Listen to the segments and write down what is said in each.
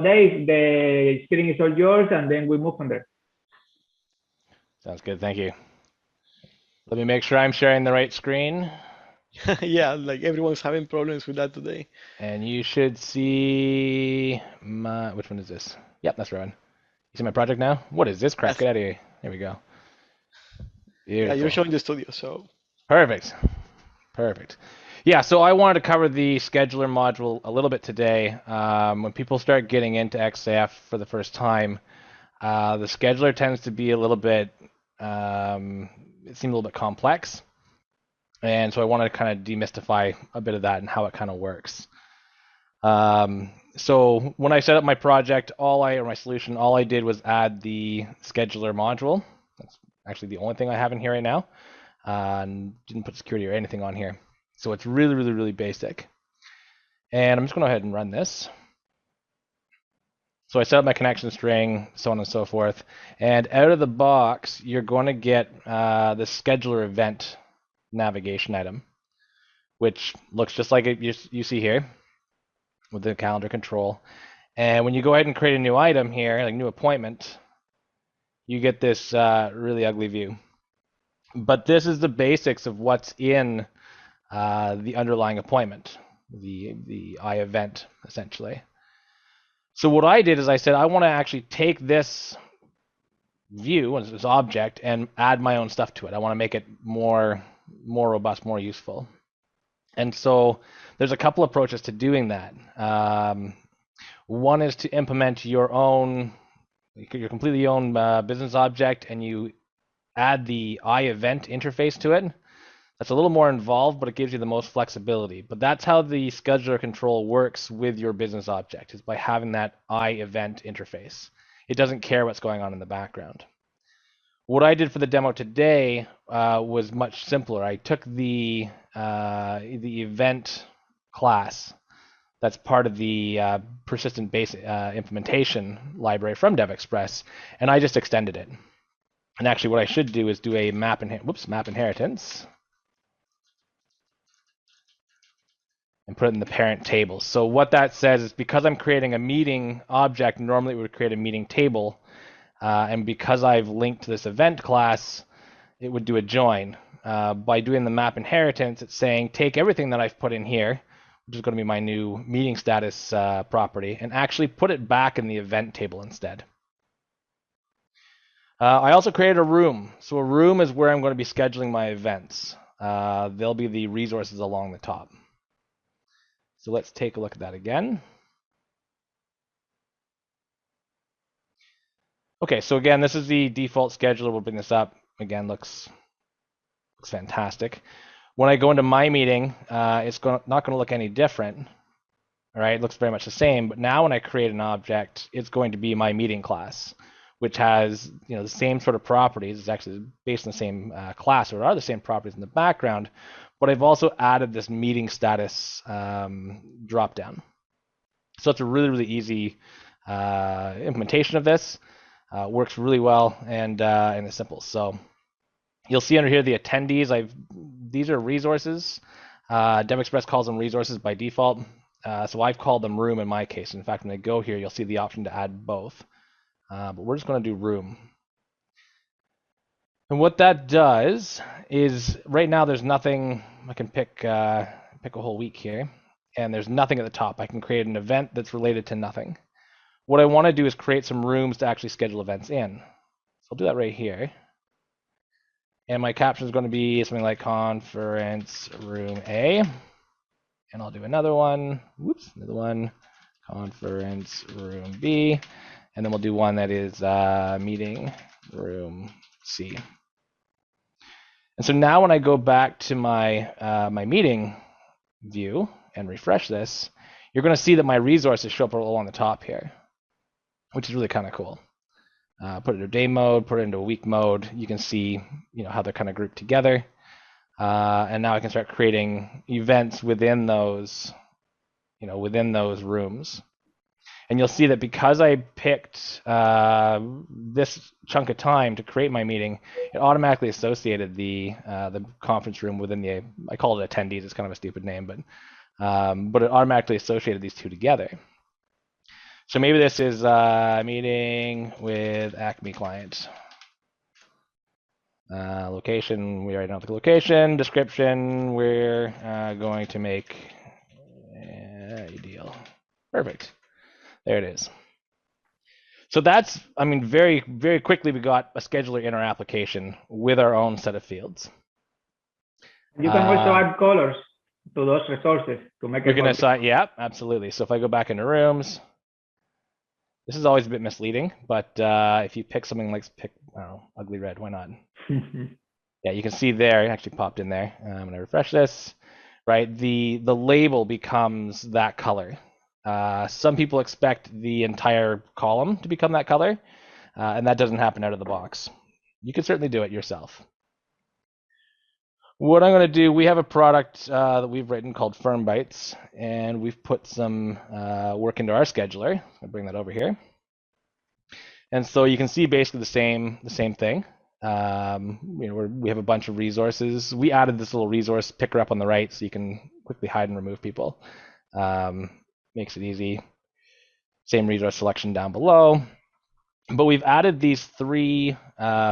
Dave, the screen is all yours, and then we move from there. Sounds good. Thank you. Let me make sure I'm sharing the right screen. Yeah, like everyone's having problems with that today. And you should see my, which one is this? Yep, that's right one. You see my project now? What is this crap? Yes. Get out of here. There we go. Yeah, you're Beautiful. showing the studio, so Perfect. Perfect. Yeah, so I wanted to cover the scheduler module a little bit today. When people start getting into XAF for the first time, the scheduler tends to be a little bit, it seems a little bit complex. And so I wanted to kind of demystify a bit of that and how it kind of works. So when I set up my project, or my solution, all I did was add the scheduler module. That's actually the only thing I have in here right now. And didn't put security or anything on here. So it's really, really, really basic. And I'm just going to go ahead and run this. So I set up my connection string, so on and so forth. And out of the box, you're going to get the scheduler event navigation item, which looks just like it you see here with the calendar control. And when you go ahead and create a new item here, like new appointment, you get this really ugly view. But this is the basics of what's in the underlying appointment, the iEvent, essentially. So what I did is I said, I want to actually take this view, this object, and add my own stuff to it. I want to make it more robust, more useful. And so there's a couple approaches to doing that. One is to implement your completely own business object, and you add the iEvent interface to it. That's a little more involved, but it gives you the most flexibility. But that's how the scheduler control works with your business object, is by having that iEvent interface. It doesn't care what's going on in the background. What I did for the demo today was much simpler. I took the event class that's part of the persistent base implementation library from DevExpress, and I just extended it. And actually what I should do is do a map inheritance and put it in the parent table. So what that says is, because I'm creating a meeting object, normally it would create a meeting table, and because I've linked to this event class, it would do a join. By doing the map inheritance, it's saying take everything that I've put in here, which is going to be my new meeting status property, and actually put it back in the event table instead. I also created a room. So a room is where I'm going to be scheduling my events. There'll be the resources along the top. So let's take a look at that again. Okay, so again, this is the default scheduler. We'll bring this up. Again, looks fantastic. When I go into my meeting, it's not going to look any different. All right, it looks very much the same. But now when I create an object, it's going to be my meeting class, which has the same sort of properties. It's actually based on the same class, or are the same properties in the background. But I've also added this meeting status dropdown. So it's a really, really easy implementation of this. Works really well and it's simple. So you'll see under here the attendees. These are resources. DevExpress calls them resources by default. So I've called them room in my case. In fact, when I go here, you'll see the option to add both. But we're just going to do room. And what that does is, right now there's nothing. I can pick a whole week here, and there's nothing at the top. I can create an event that's related to nothing. What I want to do is create some rooms to actually schedule events in. So I'll do that right here. And my caption is going to be something like conference room A. And I'll do another one. Whoops, another one. Conference room B. And then we'll do one that is meeting room C. And so now when I go back to my my meeting view and refresh this, you're going to see that my resources show up all on the top here, which is really kind of cool. Put it into day mode, put it into week mode. You can see how they're kind of grouped together. And now I can start creating events within those, within those rooms. And you'll see that because I picked this chunk of time to create my meeting, it automatically associated the conference room within the, I call it attendees, it's kind of a stupid name, but it automatically associated these two together. So maybe this is meeting with Acme client. Location, we already know the location. Description, we're going to make a deal. Perfect. There it is. So that's, I mean, very, very quickly we got a scheduler in our application with our own set of fields. You can also add colors to those resources to make it. We can assign, yeah, absolutely. So if I go back into rooms, this is always a bit misleading, but if you pick something like, I don't know, ugly red, why not? Yeah, you can see there, it actually popped in there. I'm gonna refresh this, right? The label becomes that color. Some people expect the entire column to become that color, and that doesn't happen out of the box. You can certainly do it yourself. What I'm going to do, we have a product that we've written called Firm Bytes, and we've put some work into our scheduler. I'll bring that over here. And so you can see basically the same thing. We have a bunch of resources. We added this little resource picker up on the right so you can quickly hide and remove people. Makes it easy. Same resource selection down below. But we've added these three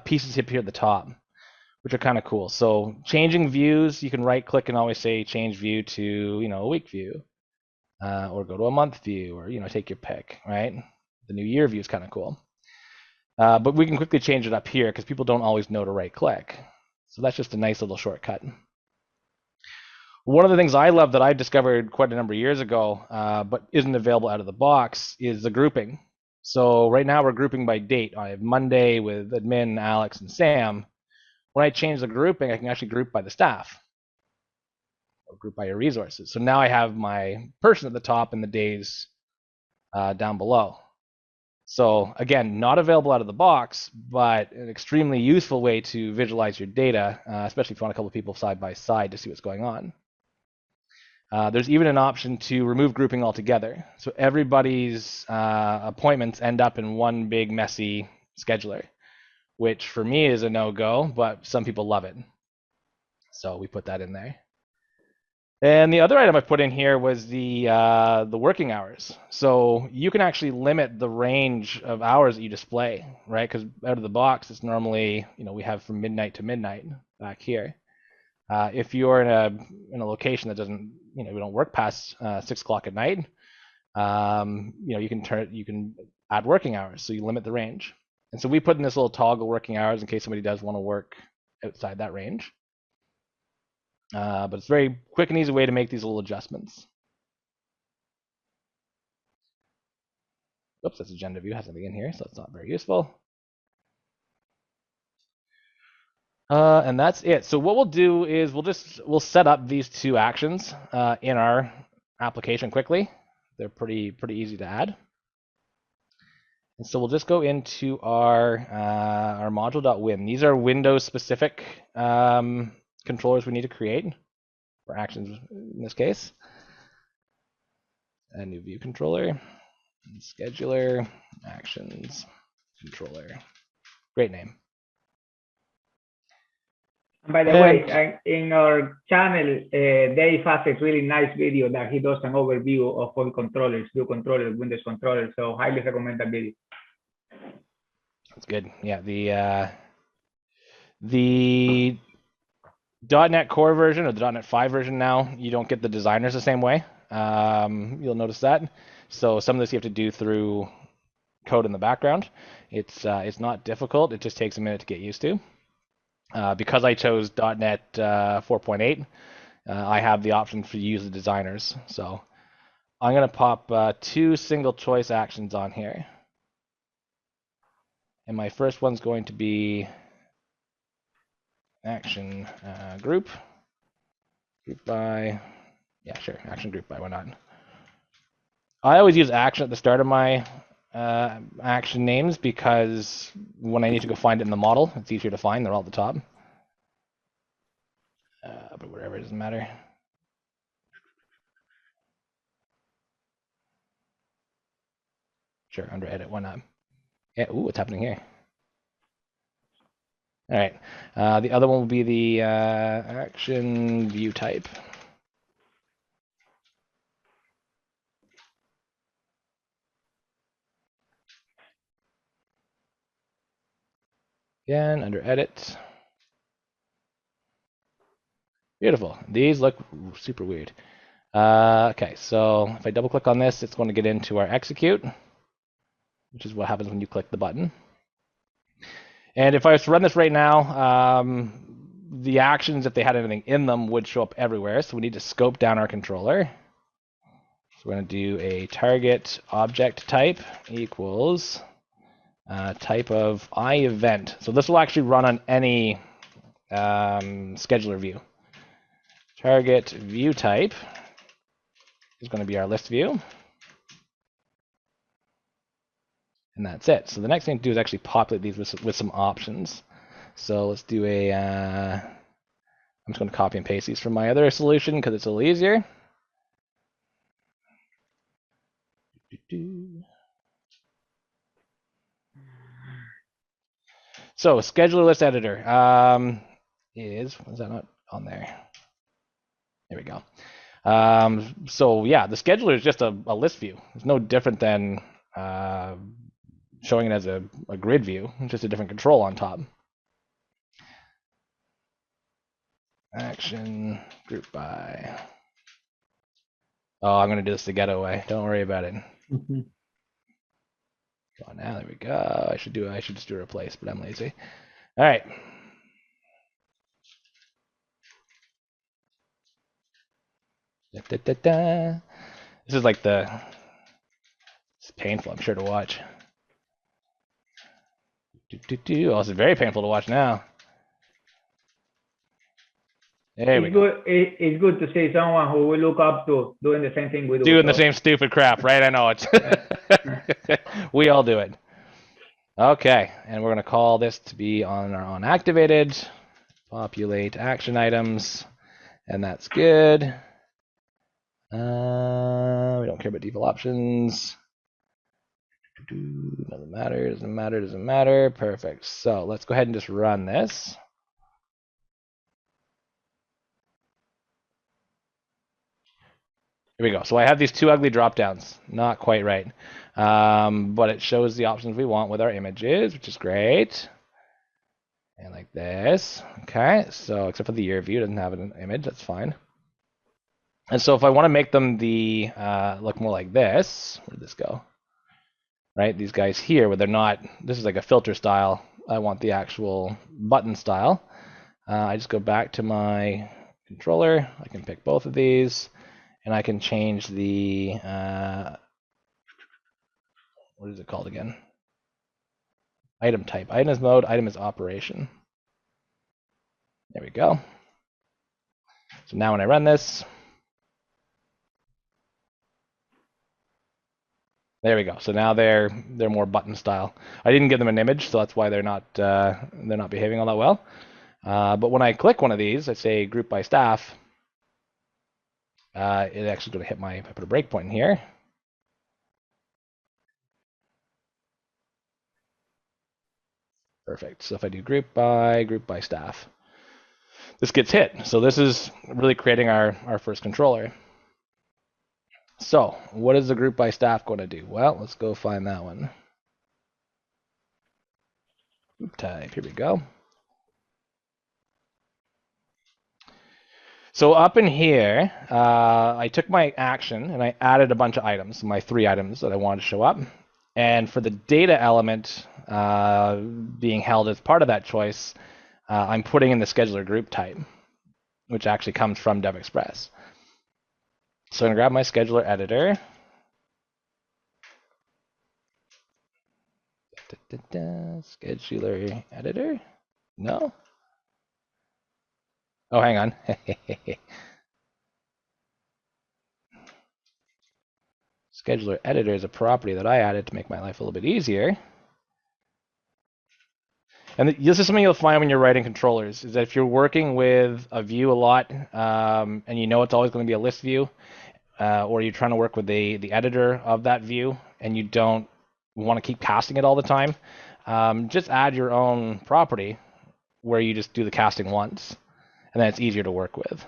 pieces up here at the top, which are kind of cool. So changing views, you can right click and always say change view to, a week view, or go to a month view, or, take your pick, right? The new year view is kind of cool. But we can quickly change it up here because people don't always know to right click. So that's just a nice little shortcut. One of the things I love that I discovered quite a number of years ago, but isn't available out of the box, is the grouping. So right now we're grouping by date. I have Monday with admin, Alex, and Sam. When I change the grouping, I can actually group by the staff, or group by your resources. So now I have my person at the top and the days down below. So again, not available out of the box, but an extremely useful way to visualize your data, especially if you want a couple of people side by side to see what's going on. There's even an option to remove grouping altogether. So everybody's appointments end up in one big messy scheduler, which for me is a no-go, but some people love it. So we put that in there. And the other item I put in here was the working hours. So you can actually limit the range of hours that you display, right? Because out of the box, it's normally, we have from midnight to midnight back here. If you're in a location that doesn't, we don't work past 6 o'clock at night, you can add working hours, so you limit the range. And so we put in this little toggle working hours in case somebody does want to work outside that range. But it's a very quick and easy way to make these little adjustments. Oops, that's agenda view, has something in here, so it's not very useful. And that's it. So what we'll do is we'll set up these two actions in our application quickly. They're pretty easy to add. And so we'll just go into our module.win. These are Windows specific controllers we need to create for actions in this case. A new view controller, scheduler, actions, controller. Great name. And by the way, in our channel, Dave has a really nice video that he does an overview of all controllers, view controllers, Windows controllers. So highly recommend that video. That's good. Yeah, the .NET Core version or the .NET 5 version now, you don't get the designers the same way. You'll notice that. So some of this you have to do through code in the background. It's not difficult. It just takes a minute to get used to. Because I chose .NET 4.8, I have the option to use the designers. So I'm going to pop 2 single choice actions on here. And my first one's going to be action group by, yeah, sure, action group by, why not? I always use action at the start of my action names because when I need to go find it in the model, it's easier to find. They're all at the top. But whatever, it doesn't matter. Sure, under edit, why not? Yeah, ooh, what's happening here? All right, the other one will be the action view type. Again, under edit. Beautiful. These look super weird. Okay, so if I double click on this, it's going to get into our execute, which is what happens when you click the button. And if I was to run this right now, the actions, if they had anything in them, would show up everywhere. So we need to scope down our controller. So we're going to do a target object type equals type of iEvent. So this will actually run on any scheduler view. Target view type is going to be our list view. And that's it. So the next thing to do is actually populate these with some options. So let's do a, I'm just going to copy and paste these from my other solution because it's a little easier. So scheduler list editor is that not on there? There we go. So yeah, the scheduler is just a list view. It's no different than showing it as a grid view, just a different control on top. Action, group by. Oh, I'm going to do this the ghetto way. Don't worry about it. Come on now, there we go. I should just do a replace, but I'm lazy. All right. This is like it's painful, I'm sure, to watch. Oh, it's very painful to watch now. There we go. It's good to see someone who we look up to doing the same thing we do. Doing the same stupid crap, right? I know it's. We all do it. Okay, and we're going to call this to be on our unactivated. Populate action items, and that's good. We don't care about default options. Doesn't matter. Perfect. So let's go ahead and just run this. Here we go. So I have these two ugly drop downs. Not quite right. But it shows the options we want with our images, which is great. And like this. Okay, so except for the year view, it doesn't have an image. That's fine. And so if I want to make them look more like this, where did this go? Right, these guys here, where they're not, this is like a filter style. I want the actual button style. I just go back to my controller. I can pick both of these, and I can change the, what is it called again? Item type. Item is mode, item is operation. There we go. So now when I run this, there we go. So now they're more button style. I didn't give them an image, so that's why they're not behaving all that well. But when I click one of these, I say group by staff, it actually going to hit I put a breakpoint in here. Perfect. So if I do group by staff, this gets hit. So this is really creating our first controller. So what is the group by staff going to do? Well, let's go find that one. Group type, here we go. So up in here, I took my action and I added a bunch of items, my 3 items that I wanted to show up. And for the data element being held as part of that choice, I'm putting in the scheduler group type, which actually comes from DevExpress. So I'm going to grab my scheduler editor. Scheduler editor? No? Oh, hang on. Scheduler editor is a property that I added to make my life a little bit easier. And this is something you'll find when you're writing controllers, is that if you're working with a view a lot, and you know it's always going to be a list view, or you're trying to work with the editor of that view, and you don't want to keep casting it all the time, just add your own property where you just do the casting once, and then it's easier to work with.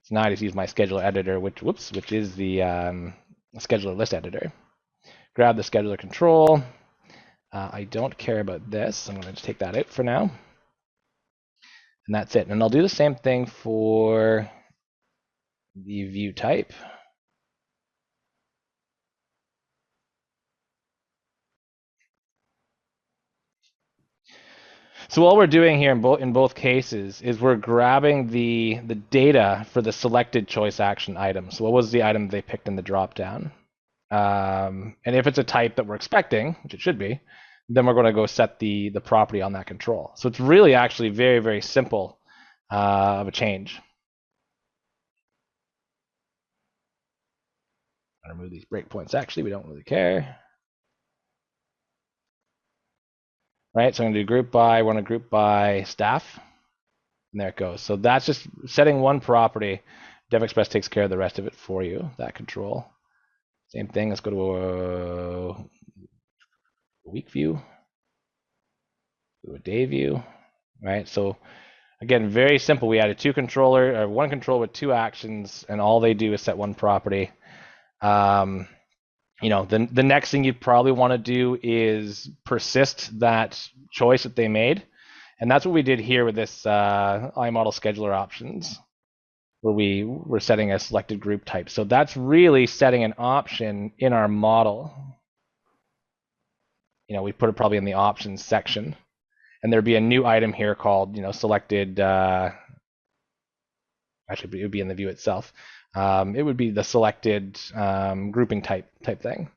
So now I just use my scheduler editor, which is the scheduler list editor. Grab the scheduler control. I don't care about this. I'm going to just take that out for now. And that's it. And I'll do the same thing for the view type. So all we're doing here in both cases is we're grabbing the data for the selected choice action item. So what was the item they picked in the dropdown? And if it's a type that we're expecting, which it should be, then we're going to go set the property on that control. So it's really actually very, very simple of a change. I'll remove these breakpoints. Actually, we don't really care. Right, so I'm going to do group by, we're going to group by staff. And there it goes. So that's just setting one property. DevExpress takes care of the rest of it for you, that control. Same thing, let's go to a week view, go to a day view, right? So again, very simple. We added one controller with two actions, and all they do is set one property. You know, the next thing you'd probably want to do is persist that choice that they made. And that's what we did here with this iModel scheduler options, where we were setting a selected group type. So that's really setting an option in our model. You know, we put it probably in the options section. And there'd be a new item here called, you know, selected, actually it would be in the view itself. It would be the selected grouping type thing.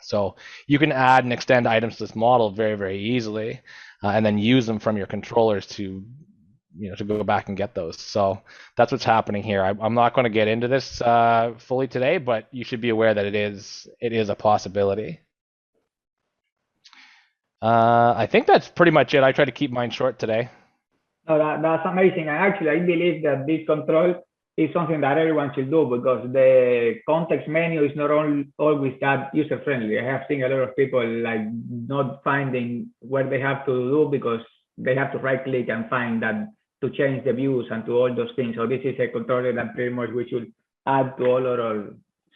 So you can add and extend items to this model very, very easily, and then use them from your controllers to, you know, to go back and get those. So that's what's happening here. I'm not going to get into this fully today, but you should be aware that it is a possibility. I think that's pretty much it. I tried to keep mine short today. No, that's amazing. And actually, I believe that this control is something that everyone should do, because the context menu is not always that user-friendly. I have seen a lot of people like not finding where they have to do, because they have to right-click and find that to change the views and to all those things. So this is a controller that pretty much we should add to all our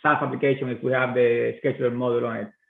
SAF application if we have the scheduler module on it.